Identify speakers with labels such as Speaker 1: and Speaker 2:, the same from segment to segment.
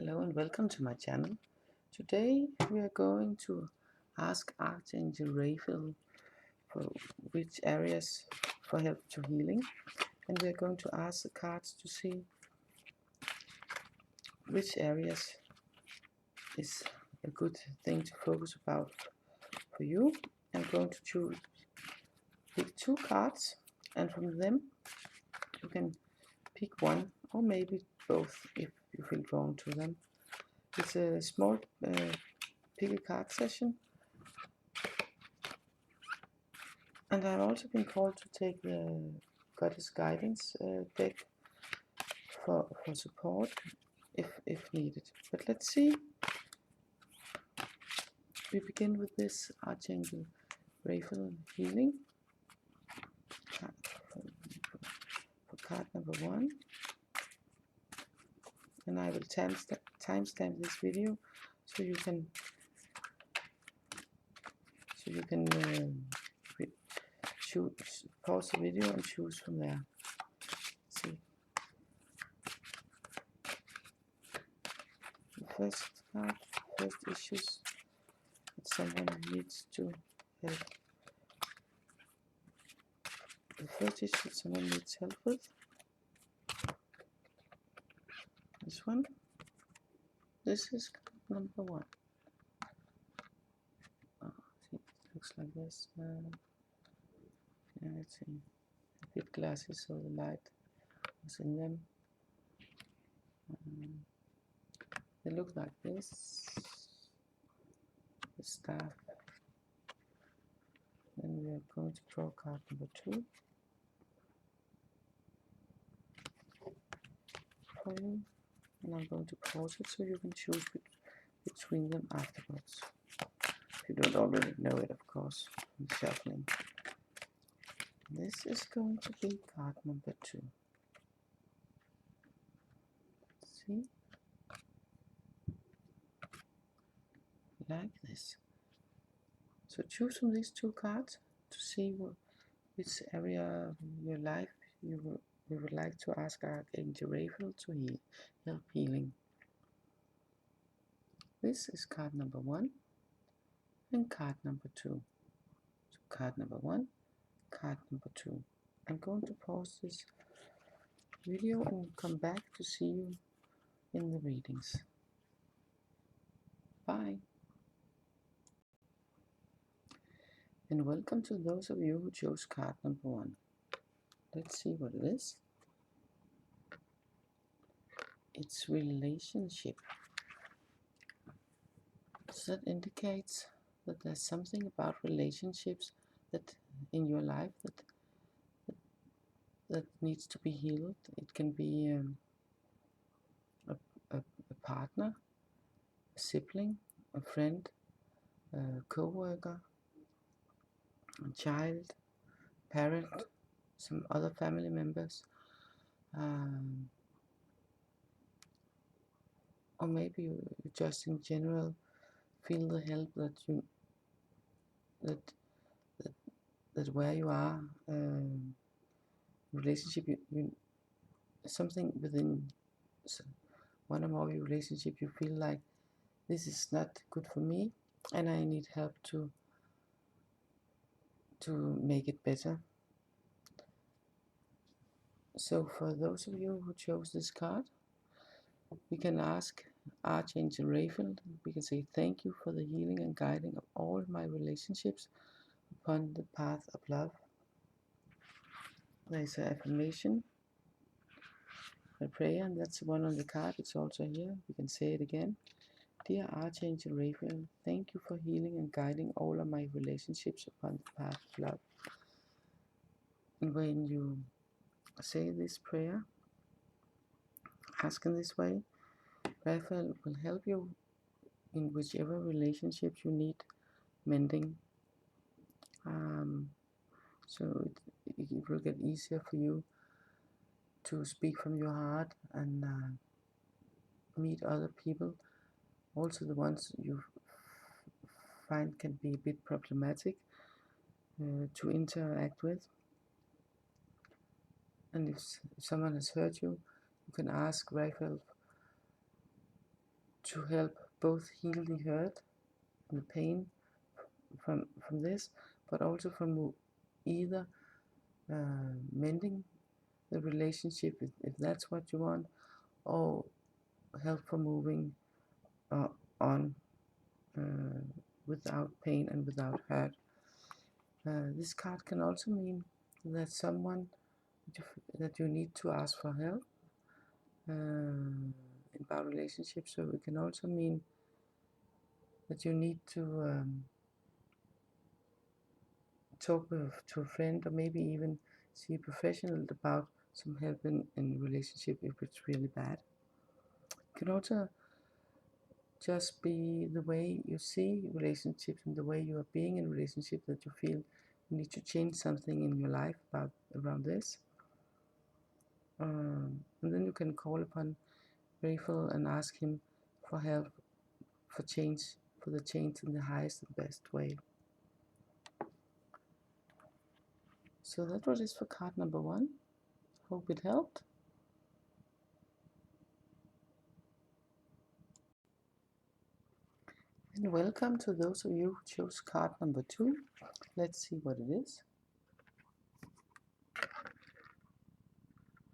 Speaker 1: Hello and welcome to my channel. Today we are going to ask Archangel Raphael for which areas for help to healing, and we are going to ask the cards to see which areas is a good thing to focus about for you. I'm going to pick two cards, and from them you can pick one or maybe both if you feel drawn to them. It's a small pick a card session, and I've also been called to take the Goddess Guidance deck for support if needed. But let's see. We begin with this Archangel Raphael healing for card number 1, and I will timestamp this video so you can pause the video and choose from there. See, the first card, first issues that someone needs to help. The first issue that someone needs help with. This one. This is number 1. Oh, see, it looks like this. Yeah, let's see. A bit glasses so the light was in them. They look like this. The staff. Then we are going to draw card number 2 for you, and I'm going to pause it so you can choose between them afterwards. If you don't already know it, of course, from shuffling. This is going to be card number 2. See? Like this. So choose from these two cards to see which area of your life you would like to ask Archangel Raphael to help healing. This is card number 1 and card number 2. So card number 1, card number 2. I'm going to pause this video and come back to see you in the readings. Bye. And welcome to those of you who chose card number 1. Let's see what it is. It's relationship. So that indicates that there's something about relationships that in your life that needs to be healed. It can be a partner, a sibling, a friend, a co-worker, a child, parent, some other family members, or maybe you just in general feel the help that where you are, relationship, something within one or more of your relationship, you feel like this is not good for me and I need help to make it better. So for those of you who chose this card, we can ask Archangel Raphael, we can say thank you for the healing and guiding of all my relationships upon the path of love. There's an affirmation, a prayer, and that's the one on the card. It's also here. We can say it again. Dear Archangel Raphael, thank you for healing and guiding all of my relationships upon the path of love. And when you say this prayer, ask in this way, Raphael will help you in whichever relationship you need mending. So it will get easier for you to speak from your heart and meet other people, also the ones you find can be a bit problematic to interact with. And if someone has hurt you, you can ask Raphael to help both heal the hurt and the pain from this, but also from either mending the relationship if that's what you want, or help for moving on without pain and without hurt. This card can also mean that someone that you need to ask for help about relationships. So it can also mean that you need to talk to a friend, or maybe even see a professional about some help in relationship if it's really bad. It can also just be the way you see relationships and the way you are being in a relationship that you feel you need to change something in your life around this. And then you can call upon Raphael and ask him for help for the change in the highest and best way. So that was it for card number 1. Hope it helped. And welcome to those of you who chose card number 2. Let's see what it is.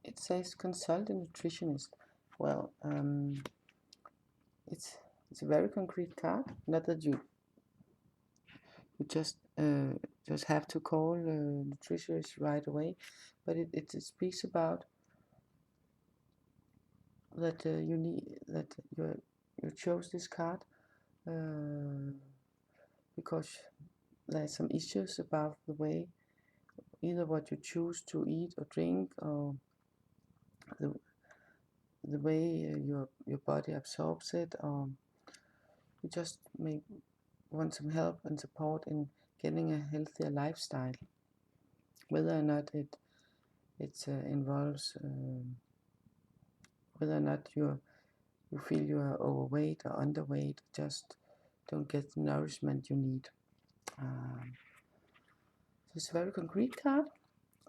Speaker 1: It says consult a nutritionist. Well, it's a very concrete card. Not that you just have to call a nutritionist right away, but it speaks about that you chose this card because there's some issues about the way, either what you choose to eat or drink, or the way your body absorbs it, or you just may want some help and support in getting a healthier lifestyle, whether or not it involves whether or not you feel you are overweight or underweight, just don't get the nourishment you need. It's a very concrete card,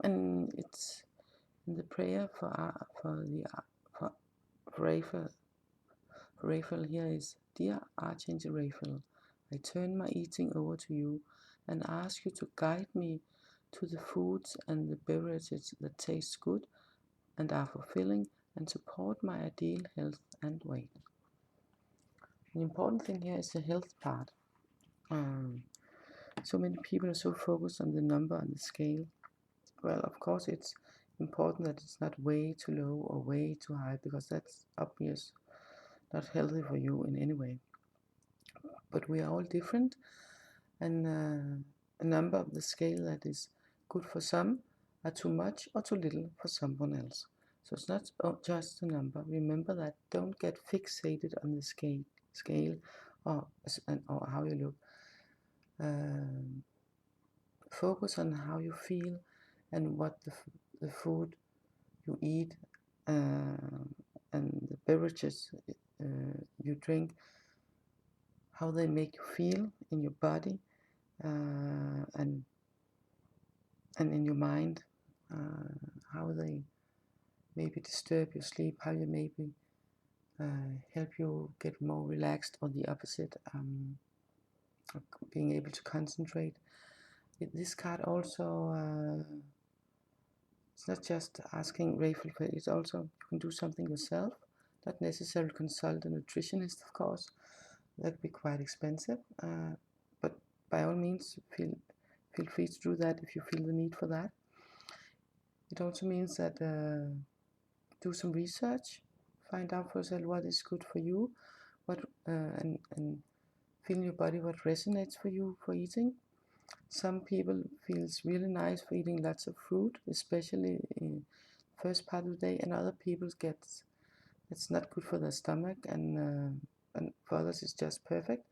Speaker 1: and it's in the prayer for Raphael. Raphael here is, Dear Archangel Raphael, I turn my eating over to you and ask you to guide me to the foods and the beverages that taste good and are fulfilling and support my ideal health and weight. The important thing here is the health part. So many people are so focused on the number on the scale. Well, of course it's important that it's not way too low or way too high, because that's obvious not healthy for you in any way. But we are all different, and a number of the scale that is good for some are too much or too little for someone else. So it's not just a number. Remember that. Don't get fixated on the scale or how you look. Focus on how you feel and what the food you eat and the beverages you drink, how they make you feel in your body and in your mind, how they maybe disturb your sleep, how you maybe help you get more relaxed, or the opposite, being able to concentrate. This card also, it's not just asking Raphael for it, it's also you can do something yourself, not necessarily consult a nutritionist, of course. That'd be quite expensive, but by all means feel free to do that if you feel the need for that. It also means that do some research, find out for yourself what is good for you, what and feel in your body what resonates for you for eating. Some people feels really nice for eating lots of fruit, especially in the first part of the day, and other people it's not good for their stomach, and for others it's just perfect.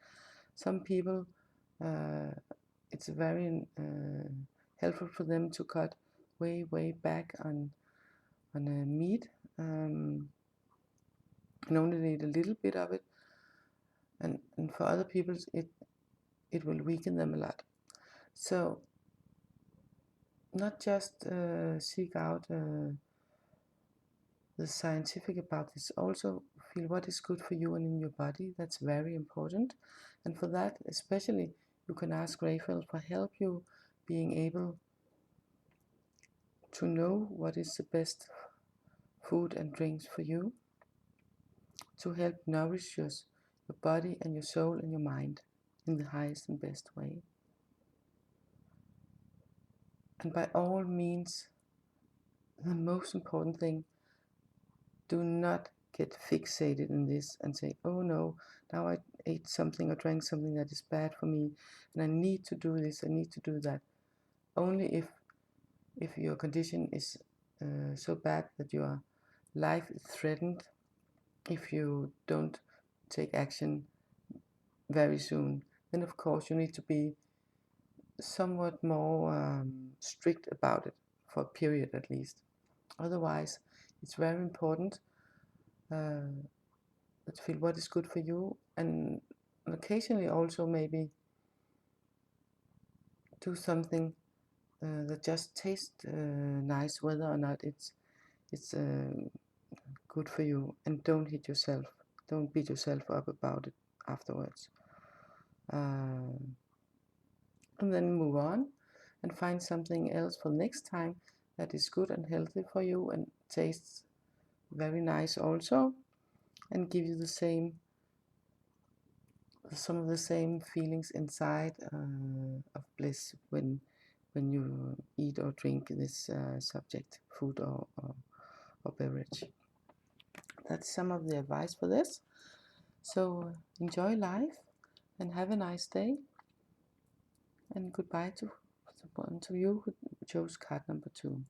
Speaker 1: Some people it's very helpful for them to cut way back on meat and only eat a little bit of it, and for other people it will weaken them a lot. So not just seek out the scientific about this, also feel what is good for you and in your body. That's very important. And for that, especially, you can ask Raphael for help you being able to know what is the best food and drinks for you to help nourish your body and your soul and your mind in the highest and best way. And by all means, the most important thing, do not get fixated in this and say, oh no, now I ate something or drank something that is bad for me and I need to do this, I need to do that. Only if your condition is so bad that your life is threatened, if you don't take action very soon, then of course you need to be somewhat more strict about it, for a period at least. Otherwise, it's very important to feel what is good for you, and occasionally also maybe do something that just tastes nice, whether or not it's good for you, and don't hit yourself. Don't beat yourself up about it afterwards. And then move on and find something else for next time that is good and healthy for you and tastes very nice also, and give you the same, some of the same feelings inside of bliss when you eat or drink this subject, food or beverage. That's some of the advice for this. So enjoy life and have a nice day, and goodbye to the one of you who chose card number 2.